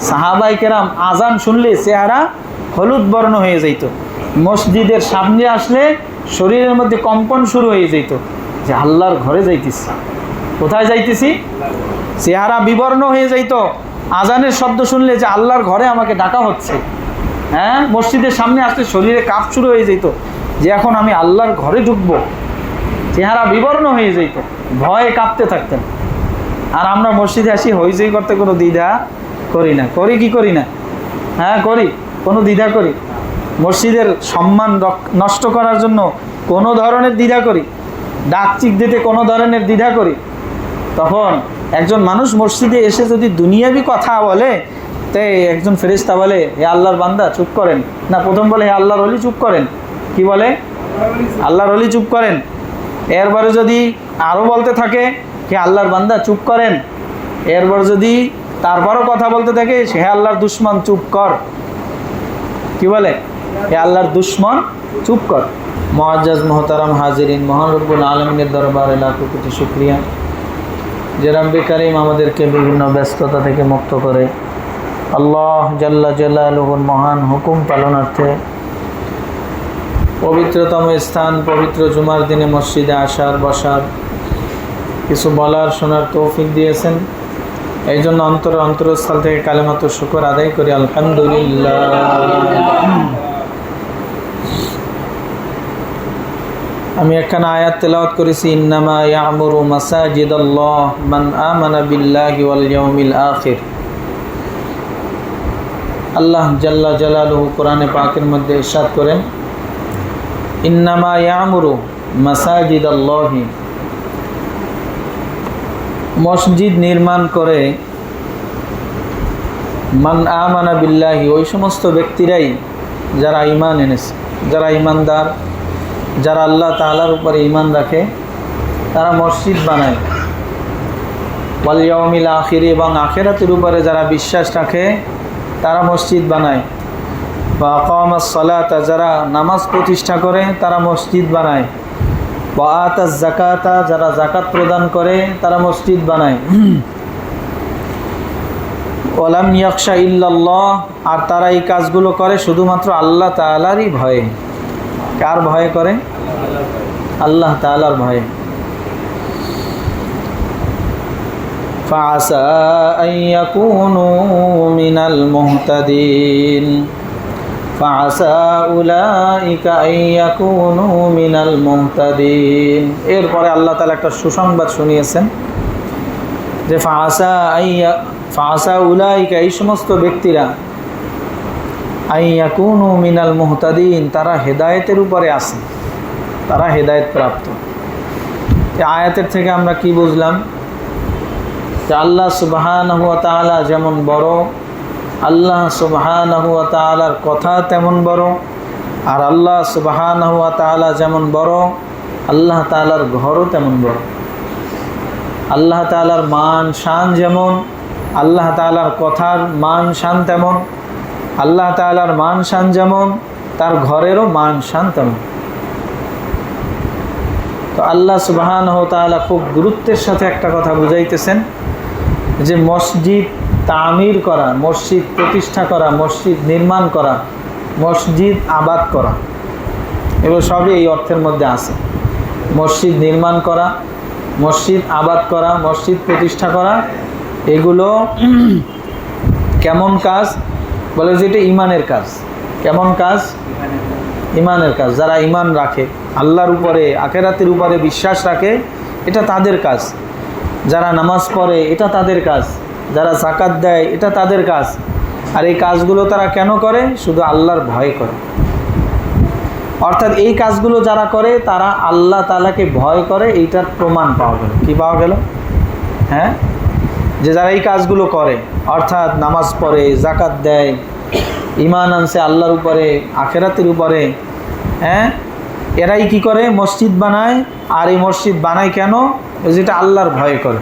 সাহাবায়ে কেরাম আজান শুনলে চেহারা হলুদ বর্ণ হয়ে যেত, মসজিদের সামনে আসলে শরীরের মধ্যে কম্পন শুরু হয়ে যেত যে আল্লাহর ঘরে যাইতেছি। কোথায় যাইতেছি? চেহারা বিবর্ণ হয়ে যাইত আজানের শব্দ শুনলে যে আল্লাহর ঘরে আমাকে ডাকা হচ্ছে। হ্যাঁ, মসজিদের সামনে আসলে শরীরে কাঁপ শুরু হয়ে যেত যে এখন আমি আল্লাহর ঘরে ঢুকবো। চেহারা বিবর্ণ হয়ে যেত, ভয়ে কাঁপতে থাকতেন। আর আমরা মসজিদে আসি হইচই করতে কোনো দ্বিধা করি না। করি কি করি না? হ্যাঁ করি, কোনো দ্বিধা করি। মসজিদের সম্মান নষ্ট করার জন্য কোনো ধরনের দ্বিধা করি, ডাকচিক দিতে কোনো ধরনের দ্বিধা করি। তখন একজন মানুষ মসজিদে এসে যদি দুনিয়াবি কথা বলে, তাই একজন ফেরেশতা বলে হে আল্লাহর বান্দা চুপ করেন, না প্রথম বলে হে আল্লাহর ওলি চুপ করেন। কি বলে? আল্লাহর ওলি চুপ করেন। এরপরে যদি আরও বলতে থাকে হে আল্লাহর বান্দা চুপ করেন, এরপর যদি তারপরও কথা বলতে থাকে হে আল্লাহর দুশ্মন চুপ কর। কি বলে? হে আল্লাহর দুশ্মন চুপ কর। মুআজ্জাজ মুহতারাম হাজিরিন, মহান রব্বুল আলামিনের দরবারে লাখো কোটি শুকরিয়া যে রব্বে কারীম আমাদেরকে বিভিন্ন ব্যস্ততা থেকে মুক্ত করে আল্লাহ জাল্লা জালালুহুর মহান হুকুম পালনার্থে পবিত্রতম স্থান পবিত্র জুমার দিনে মসজিদে আসার, বসার, কিছু বলার, শোনার তৌফিক দিয়েছেন। এই জন্য অন্তরস্থল থেকে কালেমাতুর শুকর আদায় করি আলহামদুলিল্লাহ। আমি একখানা আয়াত তেলাওয়াত করেছি, ইন্নামা ইয়ামুরু মাসাজিদাল্লাহ মান আমানা বিল্লাহি ওয়াল ইয়াউমিল আখির। আল্লাহ জাল্লা জালালুহু কোরআনে পাকের মধ্যে ইরশাদ করেন, ইন্নামা ইয়ামুরু মাসাজিদাল্লাহি, মসজিদ নির্মাণ করে মান আমানা বিল্লাহি, ওই সমস্ত ব্যক্তিরাই যারা ঈমান এনেছে, যারা ঈমানদার, যারা আল্লাহ তাআলার উপরে ঈমান রাখে, তারা মসজিদ বানায়। ওয়াল ইয়াউমিল আখির, এবং আখিরাতের উপরে যারা বিশ্বাস রাখে তারা মসজিদ বানায়। ওয়া আকামাস সালাতা, যারা নামাজ প্রতিষ্ঠা করে তারা মসজিদ বানায়। ওয়া আতাজ যাকাতা, যারা যাকাত প্রদান করে তারা মসজিদ বানায়। ওয়ালাম ইয়াখশা ইল্লাল্লাহ, আর তারা এই কাজগুলো করে শুধুমাত্র আল্লাহ তাআলারই ভয়ে। কার ভয়ে করে? আল্লাহ তাআলার ভয়ে। ফাআসা আন ইয়াকুনু মিনাল মুহতাদিন, ফাআসা উলাইকা আন ইয়াকুনু মিনাল মুহতাদিন। এরপরে আল্লাহ তাআলা একটা সুসংবাদ শুনিয়েছেন যে ফাআসা উলাইকা, এই সমস্ত ব্যক্তিরা, আন ইয়াকুনু মিনাল মুহতাদিন, তারা হেদায়েতের উপরে আছে, তারা হেদায়েত প্রাপ্ত। এই আয়াতের থেকে আমরা কি বুঝলাম? যে আল্লাহ সুবহানাহু ওয়া তাআলা যেমন বড়, আল্লাহ সুবহানাহু ওয়া তাআলার কথা তেমন বড়, আর আল্লাহ সুবহানাহু ওয়া তাআলা যেমন বড়, আল্লাহ তাআলার ঘরও তেমন বড়। আল্লাহ তাআলার মান শান যেমন, আল্লাহ তাআলার কথার মান শান তেমন। আল্লাহ তাআলার মান শান যেমন, তার ঘরেরও মান শান তেমন। তো আল্লাহ সুবহানাহু ওয়া তাআলা খুব গুরুত্বের সাথে একটা কথা বুঝাইতেছেন যে মসজিদ তামির করা, মসজিদ প্রতিষ্ঠা করা, মসজিদ নির্মাণ করা, মসজিদ আবাদ করা, এগুলো সবই এই অর্থের মধ্যে আছে। মসজিদ নির্মাণ করা, মসজিদ আবাদ করা, মসজিদ প্রতিষ্ঠা করা, এগুলো কেমন কাজ? বলে যে এটা ঈমানের কাজ। কেমন কাজ? ঈমানের কাজ। যারা ঈমান রাখে, আল্লাহর উপরে, আখিরাতের উপরে বিশ্বাস রাখে, এটা তাদের কাজ। যারা নামাজ পড়ে, এটা তাদের কাজ। যারা যাকাত দেয়, এটা তাদের কাজ। আর এই কাজগুলো তারা কেন করে? শুধু আল্লাহর ভয় করে। অর্থাৎ এই কাজগুলো যারা করে তারা আল্লাহ তাআলাকে ভয় করে, এইটার প্রমাণ পাওয়া গেল। কি পাওয়া গেল? হ্যাঁ, যে যারা এই কাজগুলো করে, অর্থাৎ নামাজ পড়ে, যাকাত দেয়, ঈমান আনছে আল্লাহর উপরে, আখিরাতের উপরে, হ্যাঁ, এরাই কি করে? মসজিদ বানায়। আর এই মসজিদ বানায় কেন? যেটা আল্লাহর ভয় করে।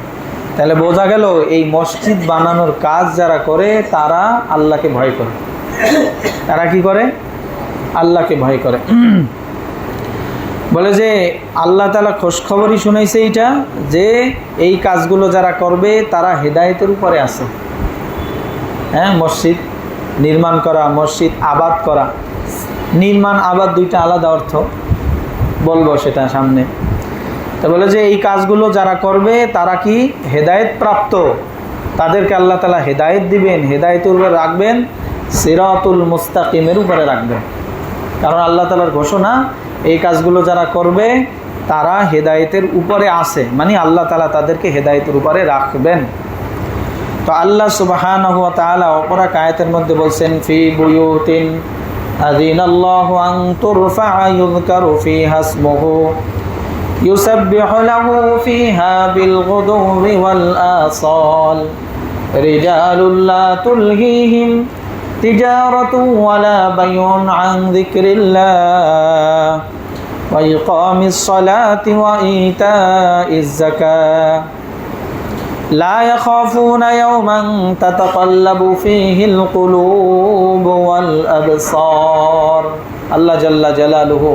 তাহলে বোঝা গেল এই মসজিদ বানানোর কাজ যারা করে তারা আল্লাহকে ভয় করে। তারা কি করে? আল্লাহকে ভয় করে। বলে যে আল্লাহ তাআলা খোঁজখবরই শুনাইছে এইটা, যে এই কাজগুলো যারা করবে তারা হেদায়েতের উপরে আছে। হ্যাঁ, মসজিদ নির্মাণ করা, মসজিদ আবাদ করা। নির্মাণ আবাদ দুইটা আলাদা অর্থ, বলবো সেটা সামনে। তো বলে যে এই কাজগুলো যারা করবে তারা কি হেদায়েত প্রাপ্ত, তাদেরকে আল্লাহ তাআলা হেদায়েত দিবেন, হেদায়েতের উপরে রাখবেন, সিরাতুল মুস্তাকিমের উপরে রাখবেন। কারণ আল্লাহ তাআলার ঘোষণা, এই কাজগুলো যারা করবে তারা হেদায়েতের উপরে আছে, মানে আল্লাহ তাআলা তাদেরকে হেদায়েতের উপরে রাখবেন। তো আল্লাহ সুবহানাহু ওয়া তাআলা অপর এক আয়াতের মধ্যে বলছেন, ফি বুয়ুতিন আযিনাল্লাহু আন তুরফা ইউযকারু ফিহা ইসমুহু ইউসাব্বিহু লাহু ফিহা বিল গুদুওয়ি ওয়াল আসাল রিজালুন লা তুলহিহিম তিজারাতুন ওয়ালা বাইউন আন যিকরিল্লাহ ওয়া ইকামিস সালাতি ওয়া ইতাইজ যাকাহ লা ইয়াখাফুনা ইয়াওমান তাতাকাল্লাবু ফীহিল কুলুব ওয়াল আবসার। আল্লাহ জাল্লা জালালুহু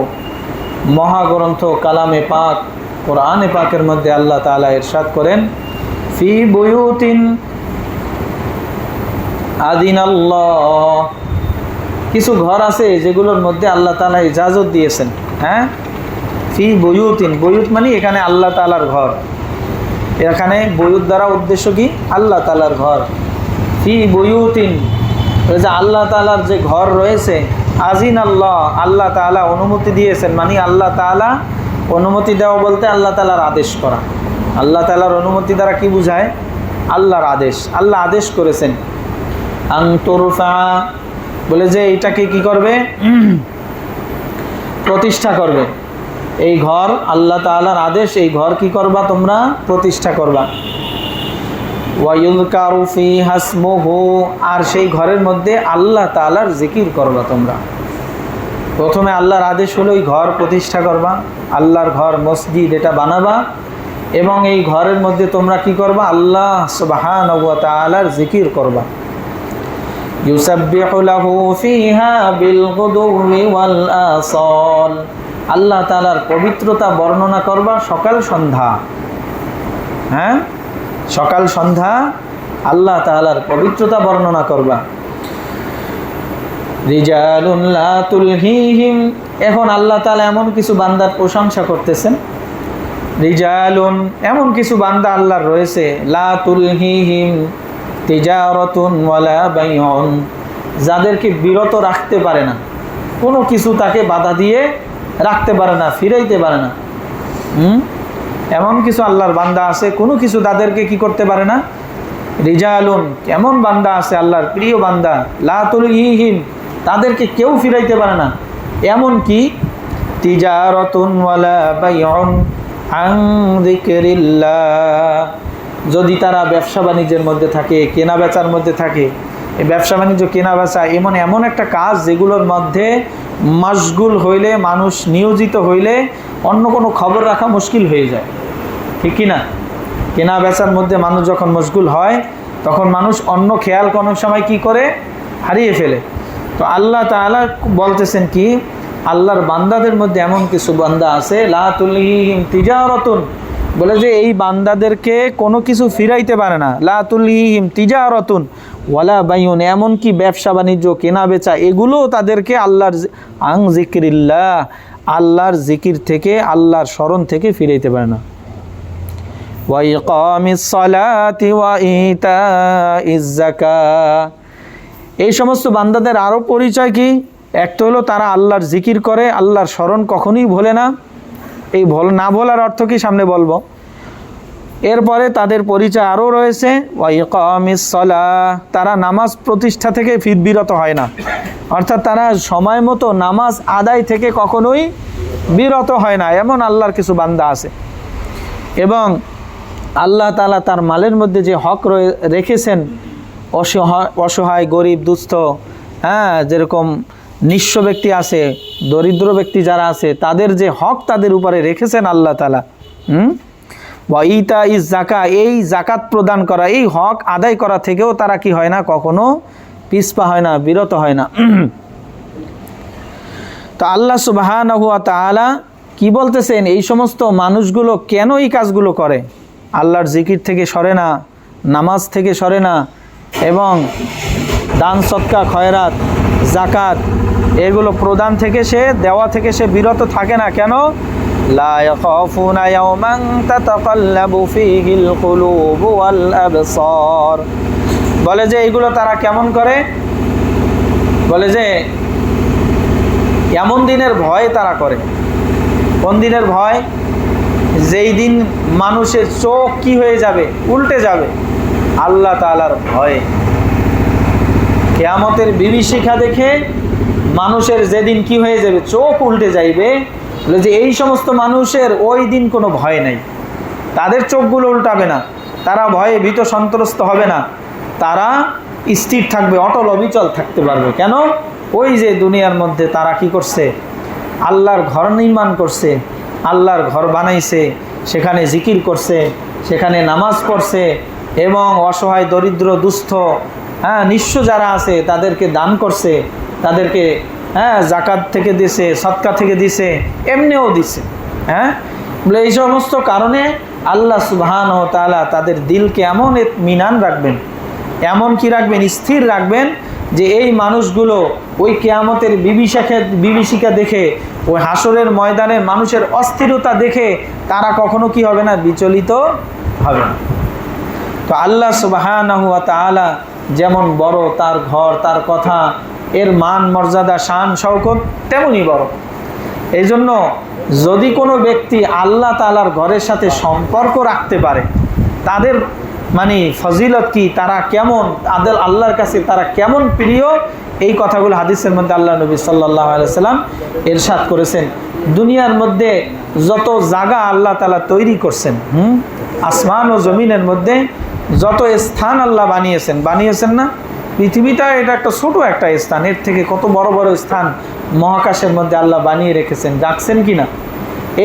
মহাগ্রন্থ কালামে পাক কোরআনে পাকের মধ্যে আল্লাহ তাআলা ইরশাদ করেন, ফি বুয়ুতিন আযিনাল্লাহ, কিছু ঘর আছে যেগুলোর মধ্যে আল্লাহ তাআলা ইজাজত দিয়েছেন। হ্যাঁ, ফি বুয়ুতিন, বুয়ুত মানে এখানে আল্লাহ তাআলার ঘর। এখানে বুয়ুত দ্বারা উদ্দেশ্য কি? আল্লাহ তাআলার ঘর। ফি বুয়ুতিন, যে আল্লাহ তাআলার যে ঘর রয়েছে, আজিন আল্লাহ, আল্লাহ তাআলা অনুমতি দিয়েছেন, মানে আল্লাহ তাআলা অনুমতি দেওয়া বলতে আল্লাহ তাআলার আদেশ করা। আল্লাহ তাআলার অনুমতি দ্বারা কি বুঝায়? আল্লাহর আদেশ, আল্লাহ আদেশ করেছেন। আন তুরফা, বলে যে এইটাকে কি করবে? প্রতিষ্ঠা করবে। এই ঘর আল্লাহ তাআলার আদেশ, এই ঘর কি করবা? তোমরা প্রতিষ্ঠা করবা। ওয়া ইউযকারু ফীহা ইসমুহু, আর সেই ঘরের মধ্যে আল্লাহ তাআলার জিকির করবা তোমরা। প্রথমে আল্লাহর আদেশ হলো এই ঘর প্রতিষ্ঠা করবা, আল্লাহর ঘর মসজিদ এটা বানাবা, এবং এই ঘরের মধ্যে তোমরা কি করবা? আল্লাহ সুবহানাহু ওয়া তাআলার জিকির করবা। ইউসাব্বিহু লাহু ফীহা বিল গুদুওয়ি ওয়াল আসাল, আল্লাহ তাআলার পবিত্রতা বর্ণনা করবা সকাল সন্ধ্যা। হ্যাঁ, সকাল সন্ধ্যা আল্লাহ তাআলার পবিত্রতা বর্ণনা করবা। রিজালুন লা তুলহিহিম, এখন আল্লাহ তাআলা এমন কিছু বান্দার প্রশংসা করতেছেন। রিজালুন, এমন কিছু বান্দা আল্লাহর রয়েছে, লা তুলহিহিম তিজারাতুন ওয়ালা বাইউন, যাদেরকে বিরত রাখতে পারে না, কোনো কিছু তাকে বাধা দিয়ে রাখতে পারে না, ফিরাইতে পারে না। এমন কিছু আল্লাহর বান্দা আছে, কোনো কিছু তাদেরকে কি করতে পারে না। রিজালুন, এমন বান্দা আছে আল্লাহর প্রিয় বান্দা, লা তুলহিহিম, তাদেরকে কেউ ফিরাইতে পারে না। এমন কি তিজারাতুন ওয়ালা বাইউন আন যিকরিল্লাহ, যদি তারা ব্যবসা বাণিজ্যের মধ্যে থাকে, কেনা বেচার মধ্যে থাকে, এই ব্যবসা বাণিজ্য কেনা বেচা এমন একটা কাজ যেগুলোর মধ্যে মশগুল হইলে, মানুষ নিয়োজিত হইলে অন্য কোনো খবর রাখা মুশকিল হয়ে যায়, ঠিক কি না? কেনা বেচার মধ্যে মানুষ যখন মশগুল হয় তখন মানুষ অন্য খেয়াল কোনো সময় কি করে? হারিয়ে ফেলে। তো আল্লাহ তাআলা বলতেছেন কি, আল্লাহর বান্দাদের মধ্যে এমন কিছু বান্দা আছে, লা তুলহিহিম তিজারাতুন, বলে যে এই বান্দাদেরকে কোনো কিছু ফিরাইতে পারে না। লা তুলহিহিম তিজারাতুন ওয়ালা বাইউন, এমনকি ব্যবসা বাণিজ্য কেনা বেচা এগুলো তাদেরকে আল্লাহর আন যিকরিল্লাহ, আল্লাহর জিকির থেকে, আল্লাহর স্মরণ থেকে ফিরাইতে পারে না। ওয়া ইকামিস সালাতি ওয়া ইতাইজ যাকাহ, এই সমস্ত বান্দাদের আরও পরিচয় কি? একটা হলো তারা আল্লাহর জিকির করে, আল্লাহর স্মরণ কখনোই ভোলে না। এই না বলার অর্থ কি সামনে বলবো। এরপরে তাদের পরিচয় আরও রয়েছে, ওয়া ইকামিস সালাহ, তারা নামাজ প্রতিষ্ঠা থেকে বিরত হয় না, অর্থাৎ তারা সময় মতো নামাজ আদায় থেকে কখনোই বিরত হয় না। এমন আল্লাহর কিছু বান্দা আছে। এবং আল্লাহ তাআলা তার মালের মধ্যে যে হক রেখেছেন, অসহায় গরিব দুস্থ, হ্যাঁ, যেরকম নিঃস্ব ব্যক্তি আছে, দরিদ্র ব্যক্তি যারা আছে, তাদের যে হক তাদের উপরে রেখেছেন আল্লাহ তাআলা। ওয়া ইতাইজ যাকাহ, এই যাকাত প্রদান করা, এই হক আদায় করা থেকেও তারা কি হয় না, কখনো পিছপা হয় না, বিরত হয় না। তো আল্লাহ সুবহানাহু ওয়া তাআলা কি বলতেছেন, এই সমস্ত মানুষগুলো কেন এই কাজগুলো করে? আল্লাহর জিকির থেকে সরে না, নামাজ থেকে সরে না, এবং দান সদকা খয়রাত জাকাত এগুলো প্রদান থেকে সে দেওয়া থেকে সে বিরত থাকে না। কেন? লা ইয়াখাফুনা ইয়াওমান তাতাকাল্লাবু ফীহিল কুলুবু ওয়াল আবসার। বলে যে এইগুলো তারা কেমন করে? বলে যে এমন দিনের ভয় তারা করে। কোন দিনের ভয়? যেই দিন মানুষের চোখ কি হয়ে যাবে? উল্টে যাবে। আল্লাহ তাআলার ভয়ে। কিয়ামতের বিভীষিকা দেখে মানুষের যেদিন কি হয়ে যাবে? চোখ উল্টে যাইবে। বলে যে এই সমস্ত মানুষের ওই দিন কোনো ভয় নাই, তাদের চোখগুলো উল্টাবে না, তারা ভয়ে ভীত সন্ত্রস্ত হবে না, তারা স্থির থাকবে, অটল অবিচল থাকতে পারবে। কেন? ওই যে দুনিয়ার মধ্যে তারা কি করছে? আল্লাহর ঘর নির্মাণ করছে, আল্লাহর ঘর বানাইছে, সেখানে জিকির করছে, সেখানে নামাজ পড়ছে এবং অসহায় দরিদ্র দুস্থ নিঃস্ব যারা আছে তাদেরকে দান করছে, তাদেরকে জাকাত থেকে দিছে, সদকা থেকে দিছে, এমনিও দিছে। বলে এই সমস্ত কারণে আল্লাহ সুবহানাহু ওয়া তাআলা তাদের দিলকে এমন ইতমিনান রাখবেন, এমন কি রাখবেন? স্থির রাখবেন যে এই মানুষগুলো ওই কিয়ামতের বিভীষিকা দেখে, ওই হাসরের ময়দানে মানুষের অস্থিরতা দেখে তারা কখনো কি হবে না? বিচলিত হবে না। তো আল্লাহ সুবহানাহু ওয়া তাআলা যেমন বড়, তার ঘর, তার কথা, এর মান মর্যাদা শান শওকত তেমনই বড়। এই জন্য যদি কোনো ব্যক্তি আল্লাহ তাআলার ঘরের সাথে সম্পর্ক রাখতে পারে, তাদের মানে ফজিলত কি, তারা কেমন, তাদের আল্লাহর কাছে তারা কেমন প্রিয়, এই কথাগুলো হাদিসের মধ্যে আল্লাহ নবী সাল্লাল্লাহু আলাইহি ওয়াসাল্লাম ইরশাদ করেছেন। দুনিয়ার মধ্যে যত জায়গা আল্লাহ তাআলা তৈরি করছেন, আসমান ও জমিনের মধ্যে যত স্থান আল্লাহ বানিয়েছেন না? পৃথিবীটা এটা একটা ছোট একটা স্থান, এর থেকে কত বড় বড় স্থান মহাকাশের মধ্যে আল্লাহ বানিয়ে রেখেছেন, রাখছেন কিনা?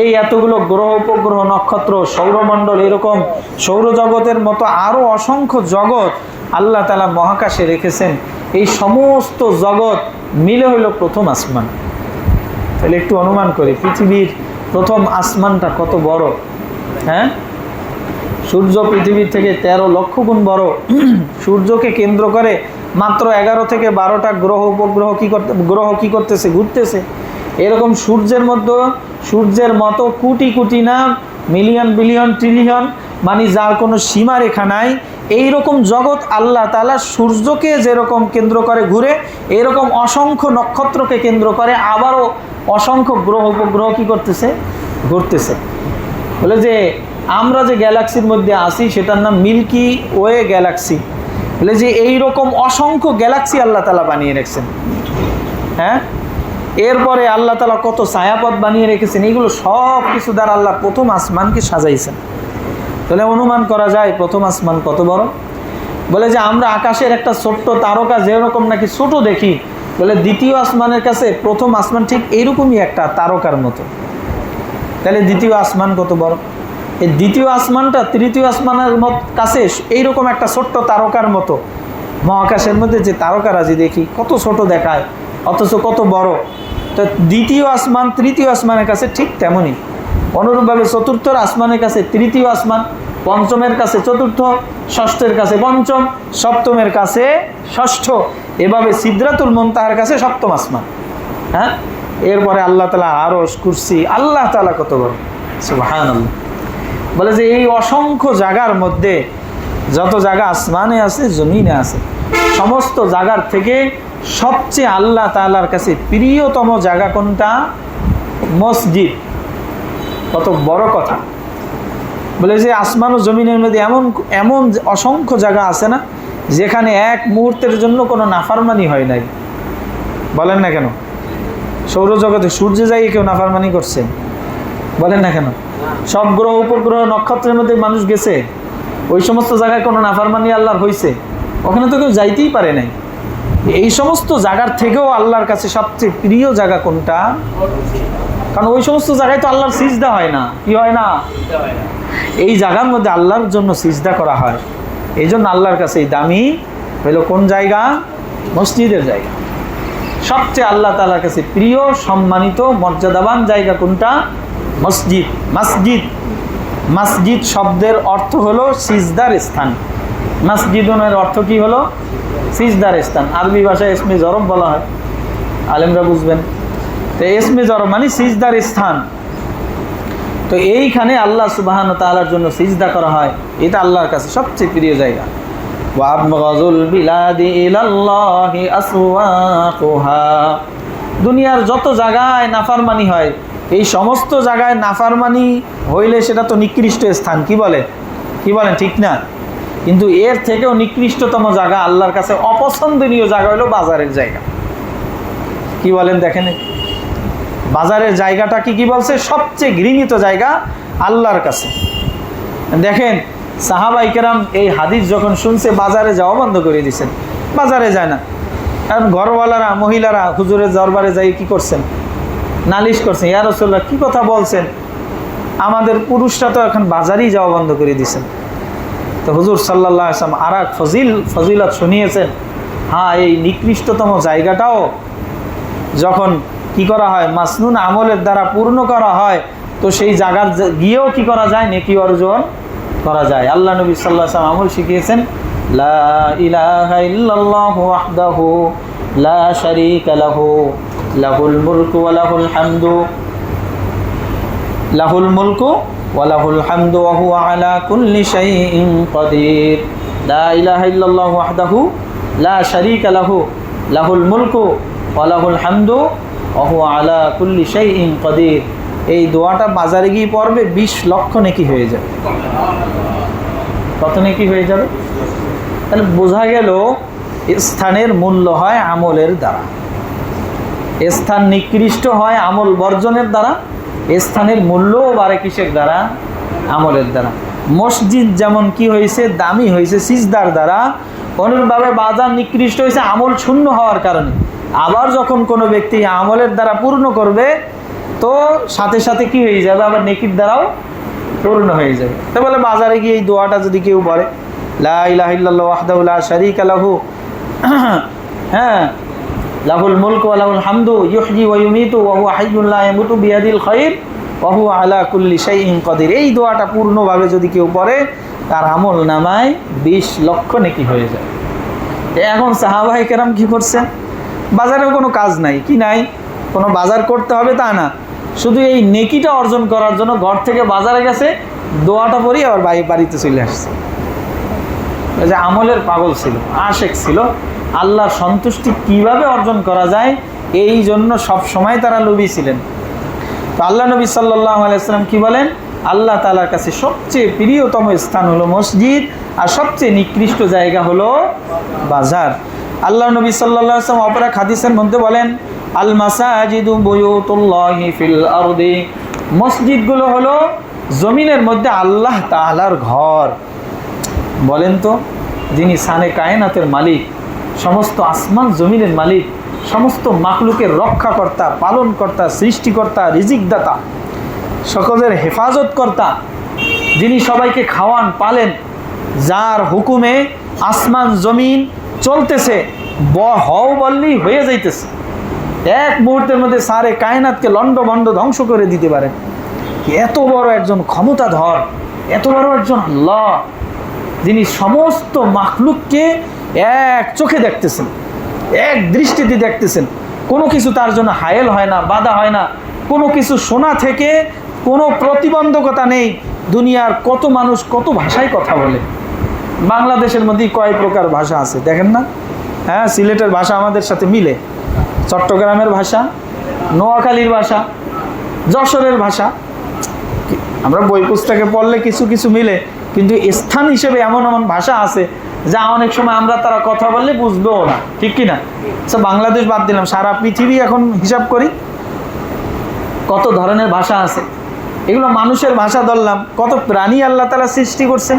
এই এতগুলো গ্রহ উপগ্রহ নক্ষত্র সৌরমণ্ডল, এরকম সৌরজগতের মতো আরও অসংখ্য জগৎ আল্লাহ তাআলা মহাকাশে রেখেছেন। এই সমস্ত জগৎ মিলে হইল প্রথম আসমান। তাহলে একটু অনুমান করি পৃথিবীর প্রথম আসমানটা কত বড়। সূর্য পৃথিবীর থেকে 13 লক্ষ গুণ বড়। সূর্যকে কেন্দ্র করে মাত্র 11 থেকে 12টা গ্রহ উপগ্রহ কি করতেছে? ঘুরতেছে। এরকম সূর্যের মতো কোটি কোটি না, মিলিয়ন বিলিয়ন ট্রিলিয়ন, মানে যার কোনো সীমা রেখা নাই, এইরকম জগৎ আল্লাহ তাআলা সূর্যকে যেরকম কেন্দ্র করে ঘুরে, এরকম অসংখ্য নক্ষত্রকে কেন্দ্র করে আবারও অসংখ্য গ্রহ উপগ্রহ কি করতেছে? ঘুরতেছে। বলে যে আমরা যে গ্যালাক্সির মধ্যে আছি সেটার নাম মিল্কি ওয়ে গ্যালাক্সি। বলে যে এইরকম অসংখ্য গ্যালাক্সি আল্লাহ তাআলা বানিয়ে রেখেছেন। এরপরে আল্লাহ তাআলা কত ছায়াপথ বানিয়ে রেখেছেন। এইগুলো সব কিছু দ্বারা আল্লাহ প্রথম আসমানকে সাজাইছেন। তাহলে অনুমান করা যায় প্রথম আসমান কত বড়। বলে যে আমরা আকাশের একটা ছোট্ট তারকা যেরকম নাকি ছোট দেখি, বলে দ্বিতীয় আসমানের কাছে প্রথম আসমান ঠিক এইরকমই একটা তারকার মতো। তাহলে দ্বিতীয় আসমান কত বড়। এই দ্বিতীয় আসমানটা তৃতীয় আসমানের কাছে এইরকম একটা ছোট্ট তারকার মতো। মহাকাশের মধ্যে যে তারকারাজি দেখি কত ছোট দেখায়, অথচ কত বড়। তো দ্বিতীয় আসমান তৃতীয় আসমানের কাছে ঠিক তেমনই। অনুরূপভাবে চতুর্থ আসমানের কাছে তৃতীয় আসমান, পঞ্চমের কাছে চতুর্থ, ষষ্ঠের কাছে পঞ্চম, সপ্তমের কাছে ষষ্ঠ, এভাবে সিদরাতুল মুনতাহার কাছে সপ্তম আসমান। এরপরে আল্লাহ তাআলা আরশ, কুরসি, আল্লাহ তাআলা কত বড়, সুবহানাল্লাহ। বলে যে এই অসংখ্য জায়গার মধ্যে যত জায়গা আসমানে আছে জমিনে আছে, সমস্ত জায়গার থেকে সবচেয়ে আল্লাহ তাআলার কাছে প্রিয়তম জায়গা কোনটা? মসজিদ। কত বড় কথা। বলে যে আসমান ও জমিনের মধ্যে এমন অসংখ্য জায়গা আছে না, যেখানে এক মুহূর্তের জন্য কোনো নাফরমানি হয় নাই। বলেন না কেন? সৌরজগতে সূর্যে যাই কেউ নাফরমানি করছে? বলেন না কেন? সব গ্রহ উপগ্রহ নক্ষত্রের মধ্যে মানুষ গেছে, ওই সমস্ত জায়গায় কোনো নাফরমানি আল্লাহর হয়েছে? ওখানে তো কেউ যাইতেই পারে নাই। এই সমস্ত জায়গার থেকেও আল্লাহর কাছে সবচেয়ে প্রিয় জায়গা কোনটা? কারণ ওই সমস্ত জায়গায় তো আল্লাহর সিজদা হয় না। কি হয় না? এই জায়গার মধ্যে আল্লাহর জন্য সিজদা করা হয়। এই জন্য আল্লাহর কাছে এই দামি হইল কোন জায়গা? মসজিদের জায়গা। সবচেয়ে আল্লাহ তাআলার কাছে প্রিয়, সম্মানিত, মর্যাদাবান জায়গা কোনটা? মসজিদ। মসজিদ শব্দের অর্থ হলো সিজদার স্থান। মসজিদুনের অর্থ কি হলো? সিজদার স্থান। আরবি ভাষায় ইসমে জরব বলা হয়, আলেমরা বুঝবেন। তো ইসমে জরব মানে সিজদার স্থান। তো এইখানে আল্লাহ সুবহানাহু ওয়া তাআলার জন্য সিজদা করা হয়, এটা আল্লাহর কাছে সবচেয়ে প্রিয় জায়গা। ওয়া আবগাযুল বিলাদি ইলাল্লাহি আসওয়াকুহা, দুনিয়ার যত জায়গায় নাফরমানি হয়, এই সমস্ত জায়গায় নাফরমানি হইলে সেটা তো নিকৃষ্ট স্থান, কি বলেন ঠিক না? কিন্তু এর থেকেও নিকৃষ্টতম জায়গা, আল্লাহর কাছে অপছন্দনীয় জায়গা হলো বাজারের জায়গা। কি বলেন? দেখেন বাজারের জায়গাটা কি বলছে? সবচেয়ে ঘৃণিত জায়গা আল্লাহর কাছে। দেখেন সাহাবায়ে কেরাম এই হাদিস যখন শুনছে বাজারে যাওয়া বন্ধ করে দিয়েছেন, বাজারে যায় না। আর ঘরওয়ালারা, মহিলারা হুজুরের দরবারে যাই কি করছেন? নালিশ করছেন, ইয়া রাসূলুল্লাহ কি কথা বলছেন, আমাদের পুরুষরা তো এখন বাজারেই যাওয়া বন্ধ করে দিয়েছেন। তো হুজুর সাল্লাল্লাহু আলাইহি ওয়াসাল্লাম আর এক ফজিলত শুনিয়েছেন। হ্যাঁ, এই নিকৃষ্টতম জায়গাটাও যখন কি করা হয়, মাসনুন আমলের দ্বারা পূর্ণ করা হয়, তো সেই জায়গা গিয়েও কি করা যায়? নেকি অর্জন করা যায়। আল্লাহ নবী সাল্লাল্লাহু আলাইহি ওয়াসাল্লাম আমল শিখিয়েছেন, লা ইলাহা ইল্লাল্লাহু ওয়াহদাহু লা শারীকা লাহু লাহুল মুলকু ওয়া লাহুল হামদু ওয়া লাহুল হামদু ওয়া হুয়া আলা কুল্লি শাইইন কাদির। লা ইলাহা ইল্লাল্লাহু ওয়াহদাহু লা শারীকা লাহু লাহুল মুলকু ওয়া লাহুল হামদু ওয়া হুয়া আলা কুল্লি শাইইন কাদির। এই দোয়াটা বাজারে গিয়ে পড়বে, 20 লক্ষ নেকি হয়ে যাবে। কত নেকি হয়ে যাবে? তাহলে বোঝা গেল স্থানের মূল্য হয় আমলের দ্বারা, স্থান নিকৃষ্ট হয় আমল বর্জনের দ্বারা, স্থানের মূল্যও বাড়ে কিসের দ্বারা? আমলের দ্বারা। মসজিদ যেমন কি হয়েছে? দামি হয়েছে সিজদার দ্বারা, অনুরূপভাবে বাজার নিকৃষ্ট হয়েছে আমল শূন্য হওয়ার কারণে। আবার যখন কোনো ব্যক্তি আমলের দ্বারা পূর্ণ করবে, তো সাথে সাথে কি হয়ে যাবে? আবার নেকির দ্বারাও পূর্ণ হয়ে যাবে। তো বলে বাজারে গিয়ে এই দোয়াটা যদি কেউ বলে, লা ইলাহা ইল্লাল্লাহু ওয়াহদাহু লা শারীকা লাহু, হ্যাঁ, লাহুল মুলকু ওয়া লাহুল হামদু ইউহয়ি ওয়া ইউমীতু ওয়া হুয়া হাইয়্যুন লা ইয়ামুতু বিয়াদিল খায়র ওয়া হুয়া আলা কুল্লি শাইইন কাদির। এই দোয়াটা পূর্ণভাবে যদি কেউ পড়ে, তার আমল নামায় 20 লক্ষ নেকি হয়ে যায়। এখন সাহাবায়ে কেরাম কি করছেন? বাজারেও কোনো কাজ নাই, কি নাই, কোনো বাজার করতে হবে তা না, শুধু এই নেকিটা অর্জন করার জন্য ঘর থেকে বাজারে গেছে, দোয়াটা পড়ি আবার বাড়িতে চলে আসছে। যে আমলের পাগল ছিল, আশেক ছিল, আল্লাহর সন্তুষ্টি কিভাবে অর্জন করা যায় এই জন্য সব সময় তারা লোভী ছিলেন। তো আল্লাহ নবী সাল্লাল্লাহু আলাইহি ওয়াসাল্লাম কি বলেন? আল্লাহ তাআলার কাছে সবচেয়ে প্রিয়তম স্থান হলো মসজিদ, আর সবচেয়ে নিকৃষ্ট জায়গা হলো বাজার। আল্লাহ নবী সাল্লাল্লাহু আলাইহি ওয়াসাল্লাম অপর এক হাদিসের মধ্যে বলেন, আল মাসাজিদু বুয়ুতুল্লাহি ফিল আরদি, মসজিদগুলো হলো জমিনের মধ্যে আল্লাহ তাআলার ঘর। বলেন তো, যিনি সানে কায়নাতের মালিক, সমস্ত আসমান জমিনের মালিক, সমস্ত মাখলুকের রক্ষাকর্তা, পালনকর্তা, সৃষ্টিকর্তা, রিজিকদাতা, সকলের হেফাজতকর্তা, যিনি সবাইকে খাওয়ান পালেন, যার হুকুমে আসমান জমিন চলতেছে, হও বললেই হয়ে যাইতেছে, এক মুহূর্তের মধ্যে সারে কায়নাতকে লন্ডভন্ড ধ্বংস করে দিতে পারেন। এত বড় একজন ক্ষমতাধর, এত বড় একজন আল্লাহ, যিনি সমস্ত মাখলুককে এক চোখে দেখতেছেন, এক দৃষ্টিতে দেখতেছেন, কোনো কিছু তার জন্য হায়েল হয় না, বাধা হয় না, কোনো কিছু শোনা থেকে কোনো প্রতিবন্ধকতা নেই। দুনিয়ার কত মানুষ কত ভাষায় কথা বলে, বাংলাদেশের মধ্যেই কয় প্রকার ভাষা আছে দেখেন না? হ্যাঁ, সিলেটের ভাষা আমাদের সাথে মিলে, চট্টগ্রামের ভাষা, নোয়াখালীর ভাষা, যশোরের ভাষা, আমরা বই পুস্তকে পড়লে কিছু কিছু মিলে, কিন্তু স্থান হিসেবে এমন এমন ভাষা আছে যা অনেক সময় আমরা তারা কথা বললে বুঝবেও না, ঠিক কিনা? আচ্ছা, বাংলাদেশ বাদ দিলাম, সারা পৃথিবী এখন হিসাব করি কত ধরনের ভাষা আছে। এগুলো মানুষের ভাষা ধরলাম, কত প্রাণী আল্লাহ তাআলা সৃষ্টি করছেন,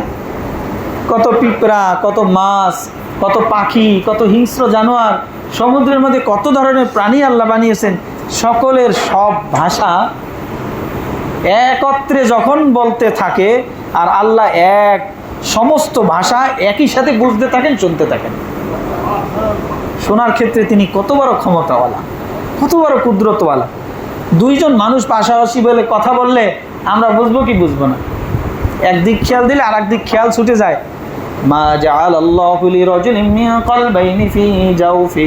কত পিঁপড়া, কত মাছ, কত পাখি, কত হিংস্র জানোয়ার, সমুদ্রের মধ্যে কত ধরনের প্রাণী আল্লাহ বানিয়েছেন। সকলের সব ভাষা একত্রে যখন বলতে থাকে, আর আল্লাহ এক সমস্ত ভাষা একই সাথে বুঝতে থাকেন, শুনতে থাকেন, শোনার ক্ষেত্রে তিনি কত বড় ক্ষমতাওয়ালা, কত বড় কুদরতওয়ালা। দুইজন মানুষ পাশাপাশি বলে কথা বললে আমরা বুঝবো কি বুঝবো না? একদিক খেয়াল দিলে আর একদিক খেয়াল ছুটে যায়, মা জাআলাল্লাহু লিরাজুলিন মিন কলবাইনি ফি জাওফি,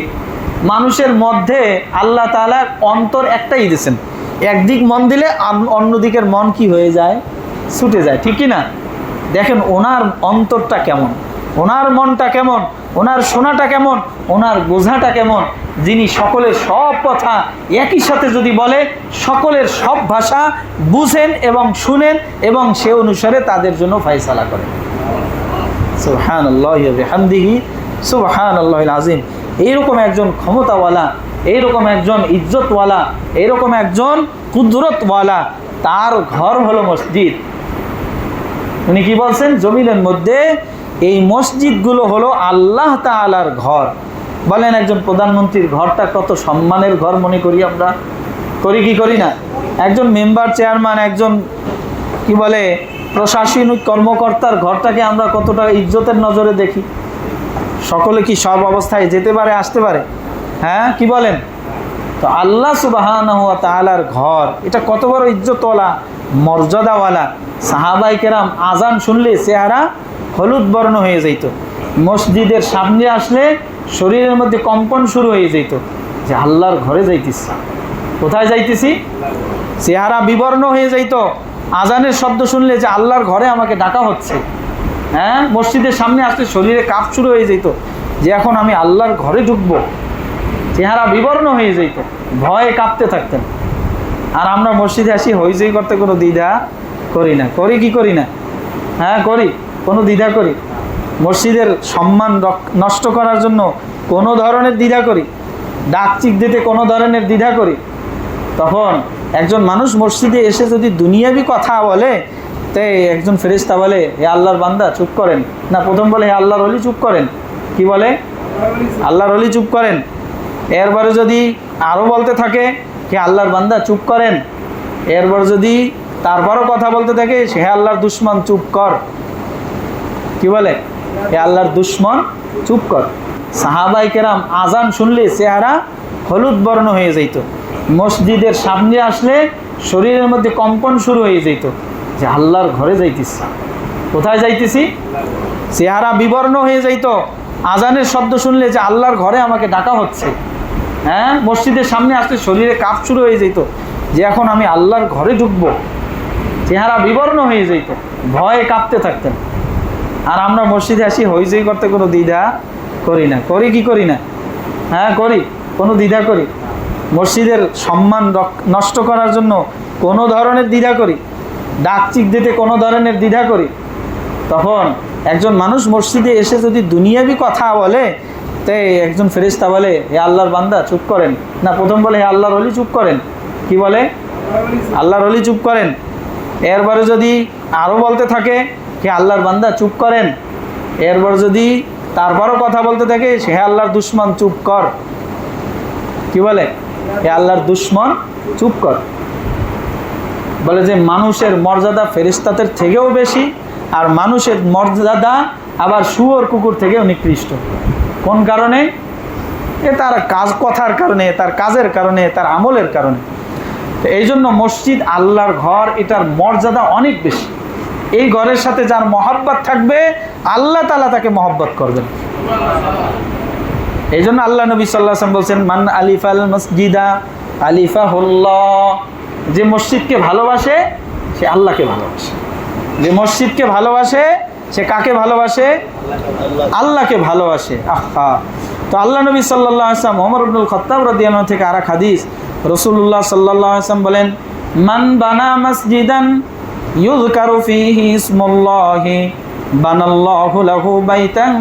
মানুষের মধ্যে আল্লাহ তাআলার অন্তর একটাই দিয়েছেন, একদিক মন দিলে অন্য দিকের মন কি হয়ে যায়, ছুটে যায়, ঠিক কি না? দেখেন ওনার অন্তরটা কেমন, ওনার মনটা কেমন, ওনার শোনাটা কেমন, ওনার বোঝাটা কেমন, যিনি সকলের সব কথা একই সাথে যদি বলে সকলের সব ভাষা বুঝেন এবং শুনেন এবং সে অনুসারে তাদের জন্য ফায়সালা করেন। সুবহানাল্লাহি ওয়া বিহামদিহি সুবহানাল্লাহিল আযীম। এইরকম একজন ক্ষমতাওয়ালা, এইরকম একজন ইজ্জতওয়ালা, এইরকম একজন কুদরতওয়ালা, তার ঘর হলো মসজিদ। উনি কি বলছেন? জমিনের মধ্যে এই মসজিদগুলো হলো আল্লাহ তাআলার ঘর। বলেন একজন প্রধানমন্ত্রীর ঘরটা কত সম্মানের ঘর মনে করি আমরা, করি কি করি না? একজন মেম্বার, চেয়ারম্যান, একজন কি বলে প্রশাসনিক কর্মকর্তার ঘরটাকে আমরা কতটা ইজ্জতের নজরে দেখি। সকলে কি সব অবস্থায় যেতে পারে, আসতে পারে? হ্যাঁ, কি বলেন? তো আল্লাহ সুবহানাহু ওয়া তাআলার ঘর এটা কত বড় ইজ্জতওয়ালা, মর্যাদাওয়ালা। সাহাবায়ে কেরাম আজান শুনলে চেহারা হলুদ বর্ণ হয়ে যেত, মসজিদের সামনে আসলে শরীরের মধ্যে কম্পন শুরু হয়ে যেত যে আল্লাহর ঘরে যাইতেছি। কোথায় যাইতেছি? চেহারা বিবর্ণ হয়ে যাইত আজানের শব্দ শুনলে যে আল্লাহর ঘরে আমাকে ডাকা হচ্ছে। হ্যাঁ, মসজিদের সামনে আসলে শরীরে কাঁপ শুরু হয়ে যেত যে এখন আমি আল্লাহর ঘরে ঢুকবো। চেহারা বিবর্ণ হয়ে যেত, ভয়ে কাঁপতে থাকতেন। আর আমরা মসজিদে আসি হইচই করতে কোনো দ্বিধা করি না, করি কি করি না? হ্যাঁ করি, কোনো দ্বিধা করি? মসজিদের সম্মান নষ্ট করার জন্য কোনো ধরনের দ্বিধা করি? ডাকচিক দিতে কোনো ধরনের দ্বিধা করি? তখন একজন মানুষ মসজিদে এসে যদি দুনিয়াবি কথা বলে, তাই একজন ফেরেশতা বলে হে আল্লাহর বান্দা চুপ করেন, না প্রথম বলে হে আল্লাহর ওলি চুপ করেন। কি বলে? আল্লাহর ওলি চুপ করেন। এরপরে যদি আরও বলতে থাকে হে আল্লাহর বান্দা চুপ করেন, এরপর যদি তারপরও কথা বলতে থাকে হে আল্লাহর দুশ্মন চুপ কর। কি বলে? হে আল্লাহর দুশ্মন চুপ কর। সাহাবায়ে কেরাম আজান শুনলে চেহারা হলুদ বর্ণ হয়ে যেত, মসজিদের সামনে আসলে শরীরের মধ্যে কম্পন শুরু হয়ে যেত যে আল্লাহর ঘরে যাইতেছি। কোথায় যাইতেছি? চেহারা বিবর্ণ হয়ে যাইত আজানের শব্দ শুনলে যে আল্লাহর ঘরে আমাকে ডাকা হচ্ছে। হ্যাঁ, মসজিদের সামনে আসলে শরীরে কাঁপ শুরু হয়ে যেত যে এখন আমি আল্লাহর ঘরে ঢুকবো। চেহারা বিবর্ণ হয়ে যেত, ভয়ে কাঁপতে থাকতেন। আর আমরা মসজিদে আসি হইচই করতে কোনো দ্বিধা করি না, করি কি করি না? হ্যাঁ করি, কোনো দ্বিধা করি? মসজিদের সম্মান নষ্ট করার জন্য কোনো ধরনের দ্বিধা করি? ডাকচিক দিতে কোনো ধরনের দ্বিধা করি? তখন একজন মানুষ মসজিদে এসে যদি দুনিয়াবি কথা বলে, তাই একজন ফেরেশতা বলে হে আল্লাহর বান্দা চুপ করেন, না প্রথম বলে হে আল্লাহর ওলি চুপ করেন। কি বলে? আল্লাহর ওলি চুপ করেন। এরপরে যদি আরও বলতে থাকে হে আল্লাহর বান্দা চুপ করেন, এরপর যদি তারপরও কথা বলতে থাকে হে আল্লাহর দুশ্মন চুপ কর। কি বলে? হে আল্লাহর দুশ্মন চুপ কর। বলে যে মানুষের মর্যাদা ফেরেশতাদের থেকেও বেশি, আর মানুষের মর্যাদা আবার শুয়োর কুকুর থেকেও নিকৃষ্ট। কোন কারণে? তার কথার কারণে, তার কাজের কারণে, তার আমলের কারণে। তো এই জন্য মসজিদ আল্লাহর ঘর, এটার মর্যাদা অনেক বেশি। এই ঘরের সাথে যার মহব্বত থাকবে আল্লাহ তাআলা তাকে মহব্বত করবেন। এই জন্য আল্লাহ নবী সাল্লাল্লাহু আলাইহি ওয়াসাল্লাম বলছেন মান আলিফাল মসজিদা আলিফাহুল্লাহ, যে মসজিদকে ভালোবাসে সে আল্লাহকে ভালোবাসে। যে মসজিদকে ভালোবাসে সে কাকে ভালোবাসে? আল্লাহকে ভালোবাসে। আহা, তো আল্লাহ নবী সাল্লাল্লাহু আলাইহি ওয়াসাল্লাম ওমর ইবনুল খাত্তাব রাদিয়াল্লাহু থেকে আরেক হাদিস, রাসূলুল্লাহ সাল্লাল্লাহু আলাইহি ওয়াসাল্লাম বলেন মান বানা মসজিদান ইউযকারু ফীহি ইসমুল্লাহি বানাল্লাহু লাহু বাইতান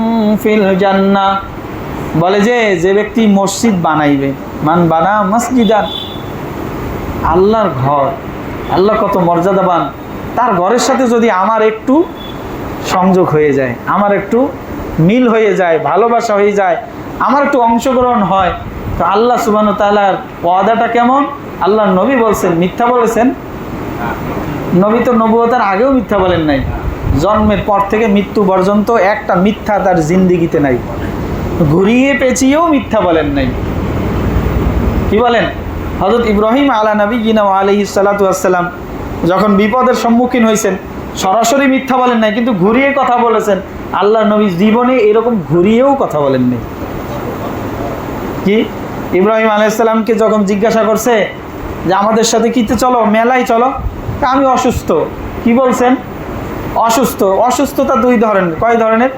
ফিল জান্নাহ। বলে যে ব্যক্তি মসজিদ বানাইবে, মান বানা মসজিদান, আল্লাহর ঘর, আল্লাহ কত মর্যাদাবান, তার ঘরের সাথে যদি আমার একটু সংযোগ হয়ে যায়, আমার একটু মিল হয়ে যায়, ভালোবাসা হয়ে যায়, আমার একটু অংশগ্রহণ হয়, তো আল্লাহ সুবহানাহু ওয়া তাআলার ওয়াদাটা কেমন? আল্লাহর নবী বলছেন, মিথ্যা বলেছেন? নবী তো নবুয়তের আগেও মিথ্যা বলেন নাই, জন্মের পর থেকে মৃত্যু পর্যন্ত একটা মিথ্যা তার জিন্দিগিতে নাই, ঘুরিয়ে পেঁচিয়েও মিথ্যা বলেন নাই। কি বলেন? হযরত ইব্রাহিম আলা নবিয়িনা ওয়া আলাইহিস সালাতু ওয়াস সালাম যখন বিপদের সম্মুখীন হয়েছেন, সরাসরি মিথ্যা বলেন নাই, কিন্তু ঘুরিয়ে কথা বলেছেন। আল্লাহ নবী জীবনে এরকম ঘুরিয়েও কথা বলেননি। কি ইব্রাহিম আলাইহিস সালামকে যখন জিজ্ঞাসা করছে যে আমাদের সাথে কিতে চলো, মেলায় চলো, আমি অসুস্থ, কি বলছেন? অসুস্থ। অসুস্থতা দুই ধরনের। কয় ধরনের?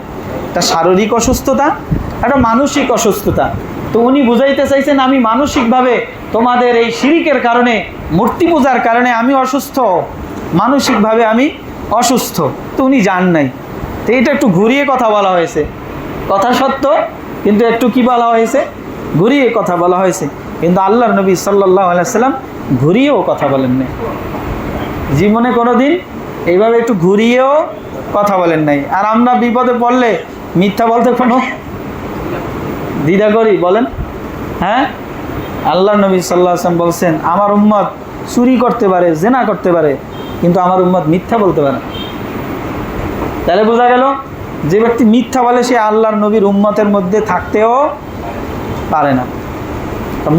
একটা শারীরিক অসুস্থতা, একটা মানসিক অসুস্থতা। তো উনি বুঝাইতে চাইছেন আমি মানসিকভাবে তোমাদের এই শিরিকের কারণে, মূর্তি পূজার কারণে আমি অসুস্থ, মানসিকভাবে আমি অসুস্থ। তো উনি জান নাই। তো এটা একটু ঘুরিয়ে কথা বলা হয়েছে। কথা সত্য, কিন্তু একটু কি বলা হয়েছে? ঘুরিয়ে কথা বলা হয়েছে। কিন্তু আল্লাহর নবী সাল্লাল্লাহু আলাইহি সাল্লাম ঘুরিয়েও কথা বলেন নাই। জীবনে কোনো দিন এইভাবে একটু ঘুরিয়েও কথা বলেন নাই। আর আমরা বিপদে পড়লে মিথ্যা বলতে কোনো দ্বিধা করি? বলেন। হ্যাঁ, আল্লাহ নবী সাল্লাল্লাহু আলাইহি ওয়াসাল্লাম বলছেন আমার উম্মত চুরি করতে পারে, জেনা করতে পারে, কিন্তু আমার উম্মত মিথ্যা বলতে পারে। তাহলে বোঝা গেল যে ব্যক্তি মিথ্যা বলে সে আল্লাহর নবীর উম্মতের মধ্যে থাকতেও পারে না।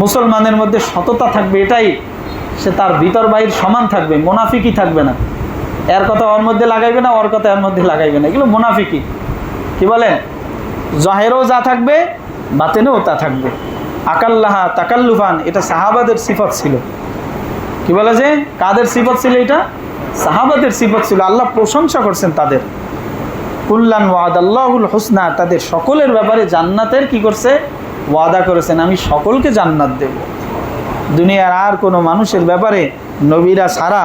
মুসলমানের মধ্যে সততা থাকবে, এটাই সে তার ভিতর বাহির সমান থাকবে, মুনাফিকি থাকবে না। এর কথা ওর মধ্যে লাগাইবে না, ওর কথা এর মধ্যে লাগাইবে না, এগুলো মুনাফিকি। কি বলেন? জাহেরও যা থাকবে বাতেনেও তা থাকবে। আকাল্লাহা তাকাল্লুফান, এটা সাহাবাদের সিফত ছিল। কি বলে যে কাদের সিফত ছিল? এটা সাহাবাদের সিফত ছিল। আল্লাহ প্রশংসা করছেন তাদের। কুল্লান ওয়াদাল্লাহুল হুসনা, তাদের সকলের ব্যাপারে জান্নাতের কি করছে? ওয়াদা করেছেন, আমি সকলকে জান্নাত দেব। দুনিয়ার আর কোনো মানুষের ব্যাপারে নবীরা ছাড়া,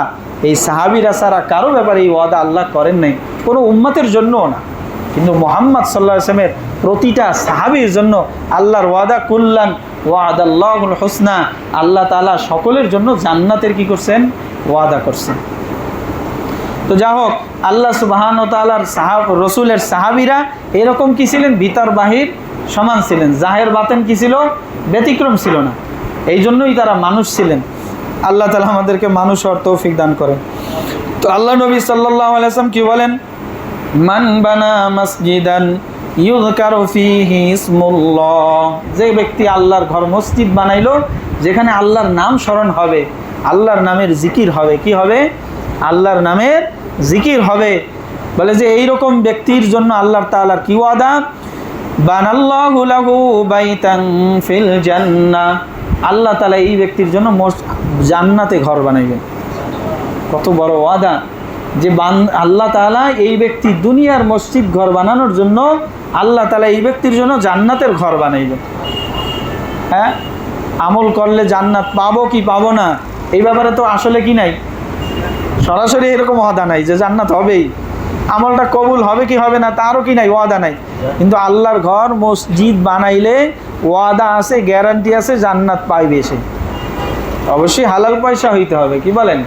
এই সাহাবীরা ছাড়া কারো ব্যাপারে এই ওয়াদা আল্লাহ করেন নাই, কোনো উম্মতের জন্যও না। কিন্তু মুহাম্মদ সাল্লাল্লাহু আলাইহি ওয়াসাল্লামের প্রতিটা সাহাবীর জন্য আল্লাহর ওয়াদা, কুল্লান ওয়াদাল্লাহুল হুসনা, আল্লাহ তাআলা সকলের জন্য জান্নাতের কি করছেন? ওয়াদা করছেন। তো যা হোক, আল্লাহ সুবহানাহু ওয়া তাআলার রসুলের সাহাবীরা এরকম কি ছিলেন? ভিতর বাহির সমান ছিলেন। জাহের বাতেন কি ছিল? ব্যতিক্রম ছিল না। এই জন্যই তারা মানুষ ছিলেন। আল্লাহ তাআলা আমাদেরকে মানুষ হওয়ার তৌফিক দান করেন। তো আল্লাহ নবী সাল্লাল্লাহু আলাইহি ওয়াসাল্লাম কি বলেন? মান বানা মসজিদান ইউযকারু ফীহি ইসমুল্লাহ, যে ব্যক্তি আল্লাহর ঘর মসজিদ বানাইলো যেখানে আল্লাহর নাম স্মরণ হবে, আল্লাহর নামের জিকির হবে। কি হবে? আল্লাহর নামের জিকির হবে। বলে যে এইরকম ব্যক্তির জন্য আল্লাহ তাআলার কি ওয়াদা? বানাল্লাহু লাহু বাইতান ফিল জান্নাহ, আল্লাহ তাআলা এই ব্যক্তির জন্য জান্নাতে ঘর বানাইবেন। কত বড় ওয়াদা যে আল্লাহ তাআলা এই ব্যক্তি দুনিয়ার মসজিদ ঘর বানানোর জন্য আল্লাহ তাআলা এই ব্যক্তির জন্য জান্নাতের ঘর বানাইবেন। হ্যাঁ, আমল করলে জান্নাত পাবো কি পাবো না এই ব্যাপারে তো আসলে কি নাই, সরাসরি এরকম ওয়াদা নাই যে জান্নাত হবেই। আমলটা কবুল হবে কি হবে না তারও কি নাই, ওয়াদা নাই। কিন্তু আল্লাহর ঘর মসজিদ বানাইলে ওয়াদা আছে, গ্যারান্টি আছে, জান্নাত পাইবে সে। অবশ্যই হালাল পয়সা হইতে হবে। কি বলেন?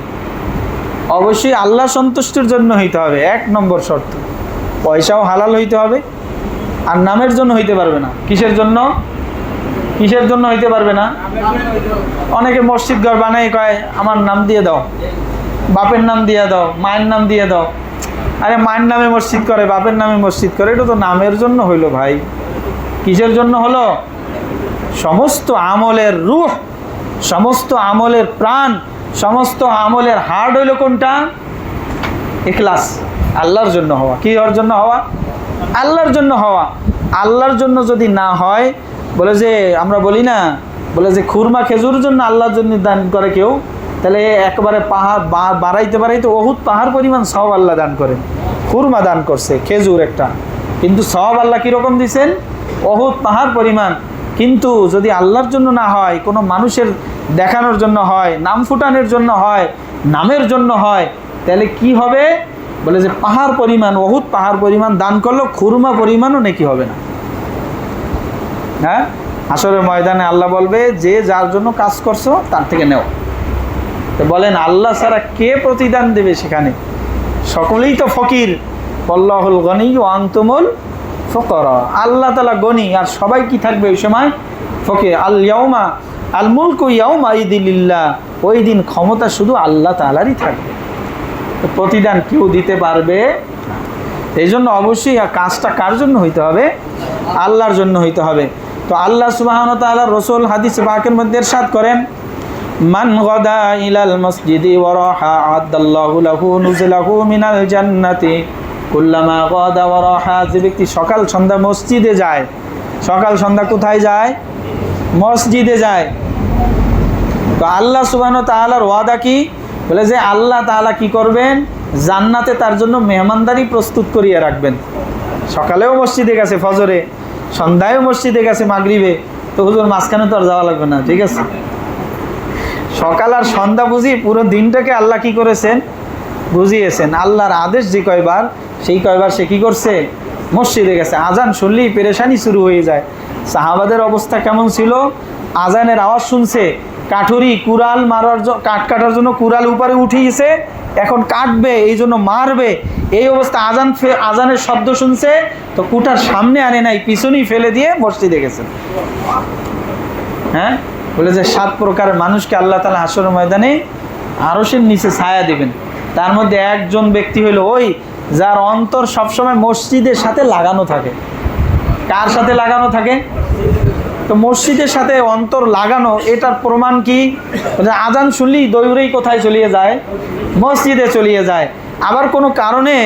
অবশ্যই আল্লাহ সন্তুষ্টির জন্য হইতে হবে, 1 নম্বর শর্ত। পয়সাও হালাল হইতে হবে, আর নামের জন্য হইতে পারবে না। কিসের জন্য? কিসের জন্য হইতে পারবে না? অনেকে মসজিদ ঘর বানাই কয় আমার নাম দিয়ে দাও, বাপের নাম দিয়ে দাও, মায়ের নাম দিয়ে দাও। আরে মায়ের নামে মসজিদ করে, বাপের নামে মসজিদ করে, এটা তো নামের জন্য হইলো ভাই। কিসের জন্য হলো? সমস্ত আমলের রূহ, সমস্ত আমলের প্রাণ, সমস্ত আমলের হার্ট হইল কোনটা? ইখলাস, আল্লাহর জন্য হওয়া। কি হওয়ার জন্য হওয়া? আল্লাহর জন্য হওয়া। আল্লাহর জন্য যদি না হয়, বলে যে আমরা বলি না, বলে যে খুরমা খেজুরের জন্য আল্লাহর জন্য দান করে কেউ, তাহলে একবারে পাহাড় বাড়াইতে বাড়াইতে বহুত পাহাড় পরিমাণ সওয়াব আল্লাহ দান করেন। খুরমা দান করছে খেজুর একটা, কিন্তু সওয়াব আল্লাহ কীরকম দিছেন? বহুত পাহাড় পরিমাণ। কিন্তু যদি আল্লাহর জন্য না হয়, কোনো মানুষের দেখানোর জন্য হয়, নাম ফুটানোর জন্য হয়, নামের জন্য হয়, তাহলে কি হবে? বলে যে পাহাড় পরিমাণ, বহুত পাহাড় পরিমাণ দান করলেও খুরমা পরিমাণও নাকি হবে না। হ্যাঁ, হাসরের ময়দানে আল্লাহ বলবে যে যার জন্য কাজ করছো তার থেকে নেও। তো বলেন আল্লাহ ছাড়া কে প্রতিদান দেবে সেখানে? সকলেই তো ফকির। আল্লাহুল গনি ওয়া আনতুমুল ফুকারা, আল্লাহ তাআলা গনি আর সবাই কি থাকবে ওই সময়? ফকির। আল ইয়াউমা আল মুলকু ইয়াউমা ইদিল্লাহ, ওই দিন ক্ষমতা শুধু আল্লাহ তাআলারই থাকবে। তো প্রতিদান কেউ দিতে পারবে। এই জন্য অবশ্যই কাজটা কার জন্য হইতে হবে? আল্লাহর জন্য হইতে হবে। তো আল্লাহ সুবহানাহু ওয়া তাআলা রাসূল হাদিস পাকের মধ্যে ইরশাদ করেন, মান গাদা ইলাল মসজিদি ওয়া রাহা আদাল্লাহু লাহু নুজুলাহু মিনাল জান্নাতি কুল্লামা গাদা ওয়া রাহা, যে ব্যক্তি সকাল সন্ধ্যা মসজিদে যায়, সকাল সন্ধ্যা কোথায় যায়? মসজিদে যায়। তো আল্লাহ সুবহানাহু ওয়া তাআলার ওয়াদা কি? বলে যে আল্লাহ তাআলা কি করবেন? জান্নাতে তার জন্য মেহমানদারি প্রস্তুত করিয়ে রাখবেন। সকালেও মসজিদে গেছে ফজরে, সন্ধ্যায়ও মসজিদে গেছে মাগরিবে, তো হুজুর মাঝখানে তো আর যাওয়া লাগবে না, ঠিক আছে? সকাল আর সন্ধ্যা বুঝি পুরো দিনটাকে আল্লাহ কি করেছেন? বুঝিয়েছেন। আল্লাহর আদেশ যে কয়বার, সেই কয়বার সে কি করছে? মসজিদে গেছে। আজান শুনলেই পেরেশানি শুরু হয়ে যায়। সাহাবাদের অবস্থা কেমন ছিল? আজানের আওয়াজ শুনছে, কাঠুরি কুড়াল মারার কাঠ কাটার জন্য কুড়াল উপরে উঠিয়েছে, এখন কাটবে এই জন্য মারবে, এই অবস্থা। আজানের শব্দ শুনছে তো কুটার সামনে আনে নাই, পিছনেই ফেলে দিয়ে মসজিদে গেছে। হ্যাঁ, বলে যে 7 প্রকার মানুষকে আল্লাহ তাআলা হাশরের ময়দানে আরশের নিচে ছায়া দিবেন। তার মধ্যে একজন ব্যক্তি হলো ওই যার অন্তর সবসময় মসজিদের সাথে লাগানো থাকে। কার সাথে লাগানো থাকে? তো মসজিদের সাথে অন্তর লাগানো, এটার প্রমাণ কি? আজান শুনলেই দৌড়েই কোথায় চলিয়ে যায়? মসজিদে চলিয়ে যায়। আবার কোনো কারণে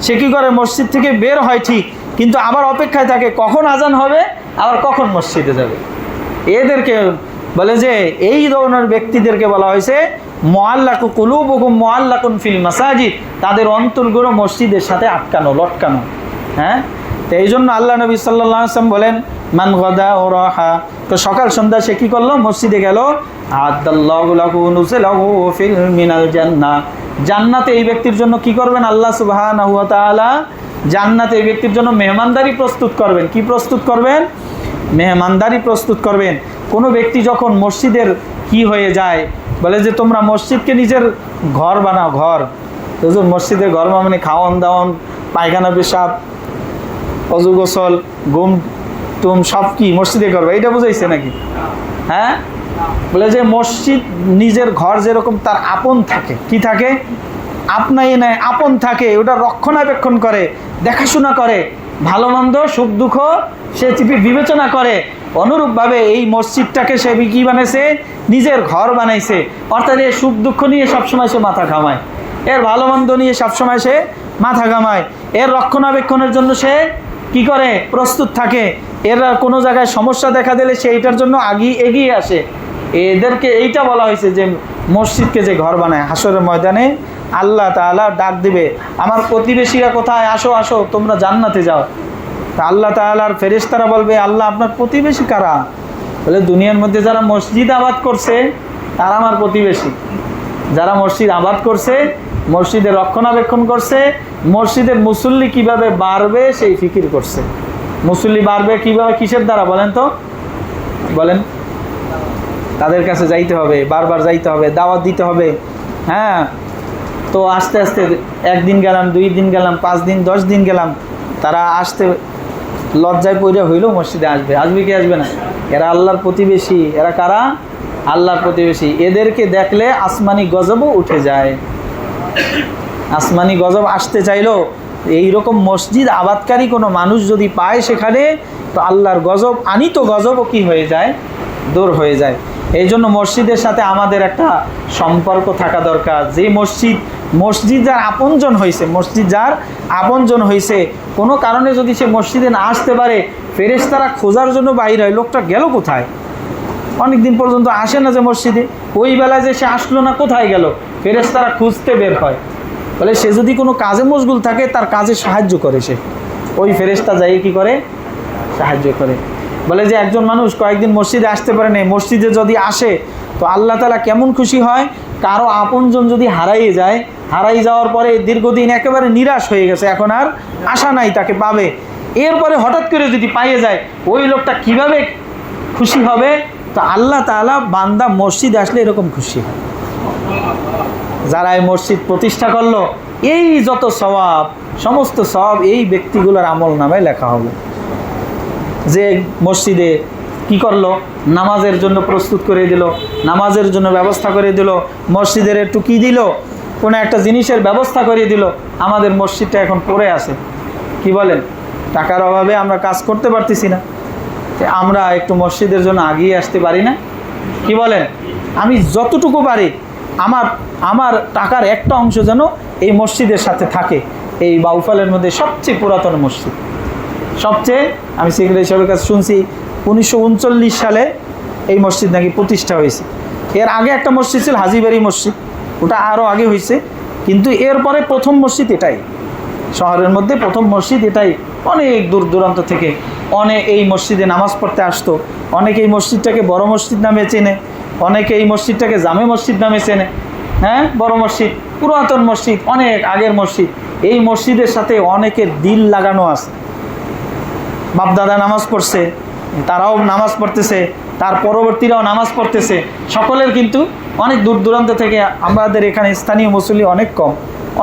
সে কী করে? মসজিদ থেকে বের হয় ঠিক, কিন্তু আবার অপেক্ষায় থাকে কখন আজান হবে, আবার কখন মসজিদে যাবে। এদেরকে বলে যে এই ধরনের ব্যক্তিদেরকে বলা হয়েছে মুআল্লাকু কুলুবুহুম মুআল্লাকুন ফিল মাসাজিদ, তাদের অন্তরগুলো মসজিদের সাথে আটকানো, লটকানো। হ্যাঁ, তো এই জন্য আল্লাহ নবী সাল্লাল্লাহু আলাইহি ওয়াসাল্লাম বলেন মান গাদা ওয়া রাহা, তো সকাল সন্ধ্যা সে কী করলো? মসজিদে গেল। আদাল্লাহু লাহু নুজুলাহু ফিল মিনাল জান্নাহ, জান্নাতে এই ব্যক্তির জন্য কি করবেন? আল্লাহ সুবহানাহু ওয়া তাআলা জান্নাতে এই ব্যক্তির জন্য মেহমানদারি প্রস্তুত করবেন। কি প্রস্তুত করবেন? মেহমানদারি প্রস্তুত করবেন। কোনো ব্যক্তি যখন মসজিদের কি হয়ে যায়, বলে যে তোমরা মসজিদকে নিজের ঘর বানাও, ঘর। হুজুর মসজিদের ঘর মানে খাওয়ান দাওয়ান, পায়খানা পেশাব, অজু গোসল, ঘুম তুম সব কি মসজিদে করবে, এইটা বুঝাইছে নাকি? হ্যাঁ, বলে যে মসজিদ নিজের ঘর যেরকম তার আপন থাকে, কি থাকে? আপনাই নেয়, আপন থাকে, ওটা রক্ষণাবেক্ষণ করে, দেখাশোনা করে, ভালো মন্দ সুখ দুঃখ সে বিবেচনা করে। অনুরূপভাবে এই মসজিদটাকে সে কি বানাইছে? নিজের ঘর বানাইছে। অর্থাৎ এর সুখ দুঃখ নিয়ে সবসময় সে মাথা ঘামায়, এর ভালো মন্দ নিয়ে সবসময় সে মাথা ঘামায়, এর রক্ষণাবেক্ষণের জন্য সে কি করে? প্রস্তুত থাকে। এর কোনো জায়গায় সমস্যা দেখা দিলে সে এইটার জন্য এগিয়ে আসে। এদেরকে এইটা বলা হয়েছে যে মসজিদকে যে ঘর বানায়, হাসরের ময়দানে আল্লাহ তাআলা ডাক দিবে, আমার প্রতিবেশীরা কোথায়? আসো আসো, তোমরা জান্নাতে যাও। তা আল্লাহ তাআলার ফেরেশতারা বলবে আল্লাহ আপনার প্রতিবেশী কারা? বলে দুনিয়ার মধ্যে যারা মসজিদ আবাদ করছে তারা আমার প্রতিবেশী। যারা মসজিদ আবাদ করছে, মসজিদের রক্ষণাবেক্ষণ করছে, মসজিদের মুসল্লি কিভাবে বাড়বে সেই ফিকির করছে। মুসল্লি বাড়বে কিভাবে? কিসের দ্বারা বলেন তো? বলেন। তাদের কাছে যাইতে হবে, বারবার যাইতে হবে, দাওয়াত দিতে হবে। হ্যাঁ, তো আস্তে আস্তে 1 দিন গেলাম, 2 দিন গেলাম, 5 দিন 10 দিন গেলাম, তারা আসতে লজ্জায় পড়ে হইলেও মসজিদে আসবে। আসবে কি আসবে না? এরা আল্লাহর প্রতিবেশী। এরা কারা? আল্লাহর প্রতিবেশী। এদেরকে দেখলে আসমানি গজবও উঠে যায়। আসমানি গজব আসতে চাইলো এইরকম মসজিদ আবাদকারী কোনো মানুষ যদি পায় সেখানে, তো আল্লাহর গজব, আনিত গজবও কি হয়ে যায়? দূর হয়ে যায়। এই জন্য মসজিদের সাথে আমাদের একটা সম্পর্ক থাকা দরকার। যে মসজিদ যার আপনজন হয়েছে, মসজিদ যার আপনজন হয়েছে, কোনো কারণে যদি সে মসজিদে না আসতে পারে, ফেরেশতারা খোঁজার জন্য বাইর হয়, লোকটা গেল কোথায়? অনেক দিন পর্যন্ত আসে না যে মসজিদে, ওই বেলায় যে সে আসলো না, কোথায় গেল? ফেরেশতারা খুঁজতে বের হয়। বলে সে যদি কোনো কাজে মশগুল থাকে, তার কাজে সাহায্য করে সে, ওই ফেরেশতা যাই কি করে? সাহায্য করে। বলে যে একজন মানুষ কয়েকদিন মসজিদে আসতে পারে না, মসজিদে যদি আসে তো আল্লাহ তাআলা কেমন খুশি হয়? কারো আপনজন যদি হারাই যাওয়ার পরে দীর্ঘদিন একেবারে নিরাশ হয়ে গেছে, এখন আর আশা নাই তাকে পাবে, এরপরে হঠাৎ করে যদি পাইয়ে যায়, ওই লোকটা কিভাবে খুশি হবে? তো আল্লাহ তাআলা বান্দা মসজিদে আসলে এরকম খুশি হয়। যারা এই মসজিদ প্রতিষ্ঠা করলো, এই যত সওয়াব, সমস্ত সওয়াব এই ব্যক্তিগুলোর আমল নামে লেখা হবে। যে মসজিদে কি করলো? নামাজের জন্য প্রস্তুত করে দিল, নামাজের জন্য ব্যবস্থা করে দিল, মসজিদের একটু কি দিল? কোনো একটা জিনিসের ব্যবস্থা করে দিল। আমাদের মসজিদটা এখন পড়ে আছে, কি বলেন? টাকার অভাবে আমরা কাজ করতে পারতেছি না, আমরা একটু মসজিদের জন্য এগিয়ে আসতে পারি না? কি বলেন? আমি যতটুকু পারি আমার টাকার একটা অংশ যেন এই মসজিদের সাথে থাকে, এই বাউফলের মধ্যে সবচেয়ে পুরাতন মসজিদ। সবচেয়ে, আমি সেক্রেটারি সাহেবের কাছে শুনছি 1939 সালে এই মসজিদ নাকি প্রতিষ্ঠা হয়েছে। এর আগে একটা মসজিদ ছিল হাজীবাড়ি মসজিদ, ওটা আরও আগে হয়েছে, কিন্তু এরপরে প্রথম মসজিদ এটাই, শহরের মধ্যে প্রথম মসজিদ এটাই। অনেক দূর দূরান্ত থেকে অনেক এই মসজিদে নামাজ পড়তে আসতো। অনেকে এই মসজিদটাকে বড় মসজিদ নামে চেনে, অনেকে এই মসজিদটাকে জামে মসজিদ নামে চেনে। হ্যাঁ, বড় মসজিদ, পুরাতন মসজিদ, অনেক আগের মসজিদ। এই মসজিদের সাথে অনেকের দিল লাগানো আছে। বাপদাদা নামাজ পড়ছে, তারাও নামাজ পড়তেছে, তার পরবর্তীরাও নামাজ পড়তেছে। সকলের কিন্তু অনেক দূর দূরান্ত থেকে, আমাদের এখানে স্থানীয় মুসল্লি অনেক কম,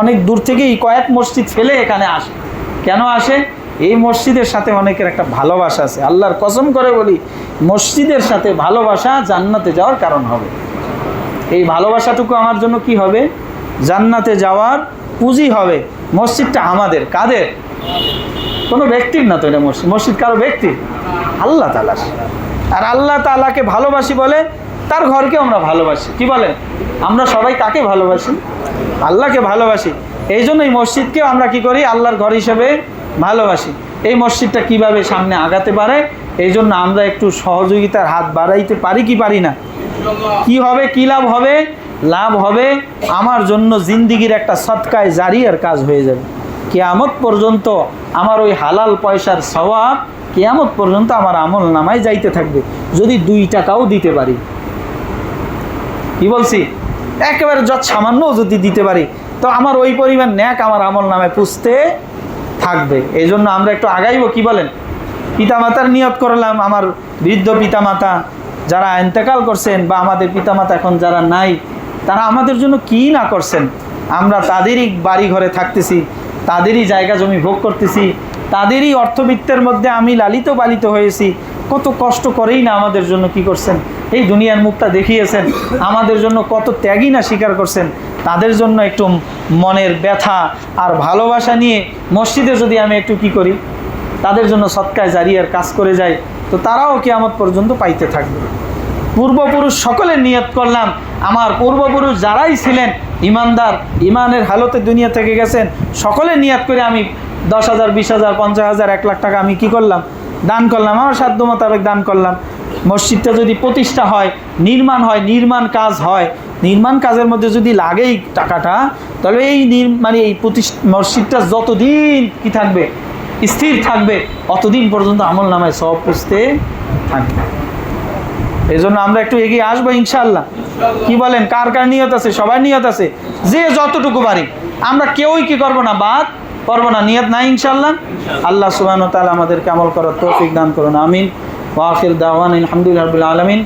অনেক দূর থেকেই কয়েক মসজিদ ফেলে এখানে আসে। কেন আসে? এই মসজিদের সাথে অনেকের একটা ভালোবাসা আছে। আল্লাহর কসম করে বলি, মসজিদের সাথে ভালোবাসা জান্নাতে যাওয়ার কারণ হবে। এই ভালোবাসাটুকু আমার জন্য কি হবে? জান্নাতে যাওয়ার পুঁজি হবে। মসজিদটা আমাদের, কাদের? কোনো ব্যক্তির না তো এটা মসজিদ। মসজিদ কারো ব্যক্তির? আল্লাহ তাআলার। আর আল্লাহ তাআলাকে ভালোবাসি বলে তার ঘরকে আমরা ভালোবাসি। কি বলেন? আমরা সবাই কাকে ভালোবাসি? আল্লাহকে ভালোবাসি। এই জন্য এই মসজিদকেও আমরা কি করি? আল্লাহর ঘর হিসেবে ভালোবাসি। এই মসজিদটা কিভাবে সামনে আগাতে পারে, এই জন্য আমরা একটু সহযোগিতার হাত বাড়াইতে পারি কি পারি না? কি হবে, কি লাভ হবে? লাভ হবে আমার জন্য জিন্দিগির একটা সদকায়ে জারিয়ার কাজ হয়ে যাবে। কিয়ামত পর্যন্ত আমার ওই হালাল পয়সার সওয়াব কিয়ামত পর্যন্ত আমার আমল নামায় যাইতে থাকবে, যদি 2 টাকাও দিতে পারি। কি বলছি? একেবারে যত সামান্যও যদি দিতে পারি, তো আমার ওই পরিমাণ ন্যাক আমার আমল নামায় পুষতে থাকবে। এই জন্য আমরা একটু আগাইব। কি বলেন? পিতামাতার নিয়ত করলাম, আমার বৃদ্ধ পিতামাতা যারা ইন্তেকাল করছেন, বা আমাদের পিতামাতা এখন যারা নাই, তারা আমাদের জন্য কি না করছেন। আমরা তাদেরই বাড়ি ঘরে থাকতেছি, তাদেরই জায়গা জমি ভোগ করতেছি, তাদেরই অর্থবিত্তের মধ্যে আমি লালিত পালিত হয়েছি। কত কষ্ট করেই না আমাদের জন্য কি করছেন, এই দুনিয়ার মুখটা দেখিয়েছেন। আমাদের জন্য কত ত্যাগই না স্বীকার করছেন। তাদের জন্য একটু মনের ব্যথা আর ভালোবাসা নিয়ে মসজিদে যদি আমি একটু কি করি, তাদের জন্য সদকায়ে জারিয়ার কাজ করে যাই, তো তারাও কিয়ামত পর্যন্ত পাইতে থাকবে। পূর্বপুরুষ সকলের নিয়ত করলাম, আমার পূর্বপুরুষ যারাই ছিলেন ইমানদার, ইমানের হালতে দুনিয়া থেকে গেছেন, সকলের নিয়ত করে আমি 10,000, 20,000, 50,000, 1 লাখ টাকা আমি কি করলাম? দান করলাম। আমার সাধ্য মোতাবেক দান করলাম। মসজিদটা যদি প্রতিষ্ঠা হয়, নির্মাণ হয়, নির্মাণ কাজ হয়, নির্মাণ কাজের মধ্যে যদি লাগেই টাকাটা, তাহলে এই এই মসজিদটা যতদিন কি থাকবে, স্থির থাকবে, অতদিন পর্যন্ত আমল নামায় সওয়াব পুষতে থাকবে। এই জন্য আমরা একটু এগিয়ে আসবো ইনশাআল্লাহ। কি বলেন? কার কার নিয়ত আছে? সবার নিয়ত আছে, যে যতটুকু পারি। আমরা কেউই কি করবো না, বাদ করবো না। নিয়ত নাই ইনশাআল্লাহ। আল্লাহ সুবহানাহু ওয়া তাআলা আমাদেরকে আমল করার তৌফিক দান করুন। আমিন। ওয়া আখির দাওয়ানা আলহামদুলিল্লাহি রাব্বিল আলামিন।